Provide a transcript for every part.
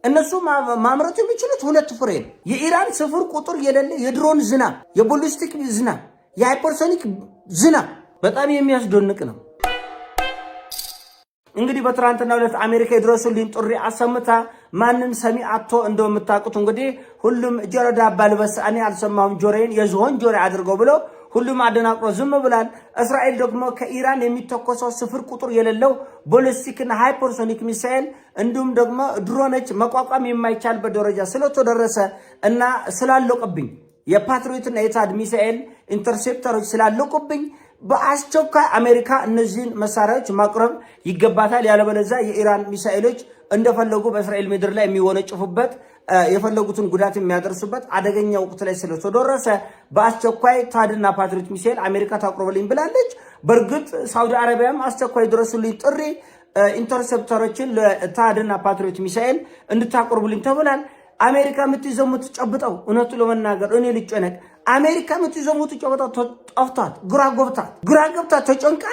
እነሱ ማምረት የሚችሉት ሁለት ፍሬ ነው። የኢራን ስፍር ቁጥር የሌለ የድሮን ዝናብ፣ የቦሊስቲክ ዝናብ፣ የሃይፐርሶኒክ ዝናብ በጣም የሚያስደንቅ ነው። እንግዲህ በትራንትናው ዕለት አሜሪካ የድረሱልኝ ጥሪ አሰምታ ማንም ሰሚ አጥቶ እንደምታውቁት እንግዲህ ሁሉም ጆሮ ዳባ ልበስ እኔ አልሰማሁም ጆሮዬን የዝሆን ጆሮ አድርገው ብሎ ሁሉም አደናቅሮ ዝም ብሏል። እስራኤል ደግሞ ከኢራን የሚተኮሰው ስፍር ቁጥር የሌለው ቦሊስቲክና ሃይፐርሶኒክ ሚሳኤል እንዲሁም ደግሞ ድሮኖች መቋቋም የማይቻልበት ደረጃ ስለተደረሰ እና ስላለቀብኝ የፓትሪዮትና የታድ ሚሳኤል ኢንተርሴፕተሮች ስላለቀብኝ በአስቸኳይ አሜሪካ እነዚህን መሳሪያዎች ማቅረብ ይገባታል። ያለበለዚያ የኢራን ሚሳኤሎች እንደፈለጉ በእስራኤል ምድር ላይ የሚወነጭፉበት የፈለጉትን ጉዳት የሚያደርሱበት አደገኛ ወቅት ላይ ስለተደረሰ በአስቸኳይ ታድና ፓትሪዮት ሚሳኤል አሜሪካ ታቅርብልኝ ብላለች። በእርግጥ ሳውዲ አረቢያም አስቸኳይ ድረሱልኝ ጥሪ ኢንተርሴፕተሮችን ለታድና ፓትሪዮት ሚሳኤል እንድታቀርቡልኝ ተብሏል። አሜሪካ የምትይዘው የምትጨብጠው እውነቱ ለመናገር እኔ ልጨነቅ አሜሪካ የምትይዘው የምትጨብጠው ጠፍቷት ግራ ገብታ ተጨንቃ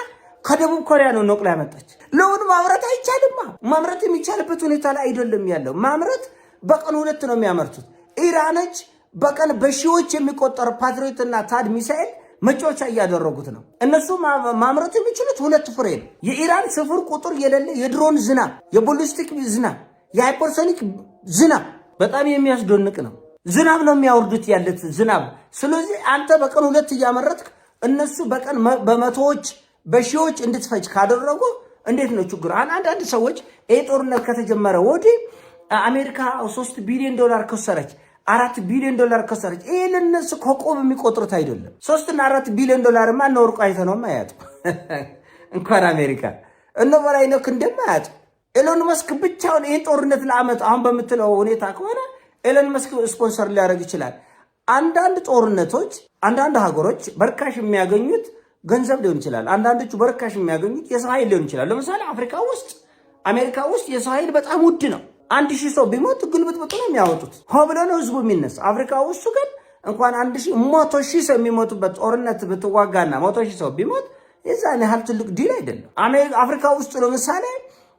ከደቡብ ኮሪያ ነው ነቅላ ያመጣች። ለውን ማምረት አይቻልማ። ማምረት የሚቻልበት ሁኔታ ላይ አይደለም ያለው። ማምረት በቀን 2 ነው የሚያመርቱት። ኢራኖች በቀን በሺዎች የሚቆጠር ፓትሪዮትና ታድ ሚሳኤል መጫወቻ እያደረጉት ነው። እነሱ ማምረት የሚችሉት 2 ፍሬ ነው። የኢራን ስፍር ቁጥር የሌለ የድሮን ዝናብ፣ የቦሊስቲክ ዝናብ፣ የሃይፐርሶኒክ ዝናብ በጣም የሚያስደንቅ ነው። ዝናብ ነው የሚያወርዱት ያለት ዝናብ። ስለዚህ አንተ በቀን 2 እያመረትክ እነሱ በቀን በመቶዎች በሺዎች እንድትፈጅ ካደረጉ እንዴት ነው ችግሩ? አንዳንድ ሰዎች ይሄ ጦርነት ከተጀመረ ወዲህ አሜሪካ $3 ቢሊዮን ከሰረች፣ $4 ቢሊዮን ከሰረች። ይሄ ለነሱ ከቆብ የሚቆጥሩት አይደለም። 3 እና 4 ቢሊዮን ዶላርማ ነው አይተነው ማያጡ እንኳን አሜሪካ እነ በላይ ነው እንደማያጡ ኤሎን መስክ ብቻውን ይሄን ጦርነት ለአመት አሁን በምትለው ሁኔታ ከሆነ ኤሎን መስክ ስፖንሰር ሊያደርግ ይችላል። አንዳንድ ጦርነቶች አንዳንድ ሀገሮች በርካሽ የሚያገኙት ገንዘብ ሊሆን ይችላል። አንዳንዶቹ በርካሽ የሚያገኙት የሰው ኃይል ሊሆን ይችላል። ለምሳሌ አሜሪካ ውስጥ የሰው ኃይል በጣም ውድ ነው። 1000 ሰው ቢሞት ግልብጥብጥ ነው የሚያወጡት። ሆብሎ ነው ህዝቡ የሚነሳ። አፍሪካ ውስጥ ግን እንኳን 100,000 ሰው የሚሞቱበት ጦርነት ብትዋጋና 100,000 ሰው ቢሞት የዛን ያህል ትልቅ ዲል አይደለም። አፍሪካ ውስጥ ለምሳሌ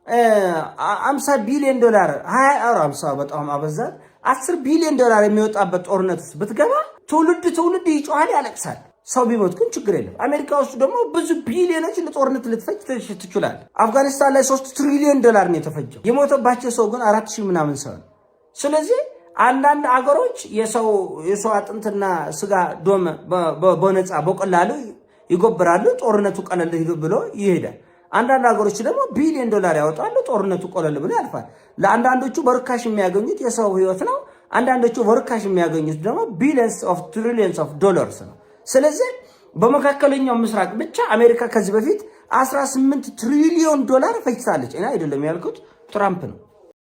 $50 ቢሊዮን 50 በጣም አበዛት 10 ቢሊዮን ዶላር የሚወጣበት ጦርነት ውስጥ ብትገባ ትውልድ ይጮሃል፣ ያለቅሳል። ሰው ቢሞት ግን ችግር የለም። አሜሪካ ውስጥ ደግሞ ብዙ ቢሊዮኖች ለጦርነት ልትፈጅ ትችላል። አፍጋኒስታን ላይ $3 ትሪሊዮን ነው የተፈጀው። የሞተባቸው ሰው ግን 4000 ምናምን ሰው ነው። ስለዚህ አንዳንድ አገሮች የሰው አጥንትና ስጋ ዶም በነፃ በቀላሉ ይጎብራሉ። ጦርነቱ ቀለል ብሎ ይሄዳል። አንዳንድ ሀገሮች ደግሞ $ቢሊዮን ያወጣሉ። ጦርነቱ ቀለል ብሎ ያልፋል። ለአንዳንዶቹ በርካሽ የሚያገኙት የሰው ህይወት ነው። አንዳንዶቹ በርካሽ የሚያገኙት ደግሞ ቢሊየንስ ኦፍ ትሪሊየንስ ኦፍ ዶላርስ ነው። ስለዚህ በመካከለኛው ምስራቅ ብቻ አሜሪካ ከዚህ በፊት $18 ትሪሊዮን ፈጅታለች። እኔ አይደለም ያልኩት፣ ትራምፕ ነው።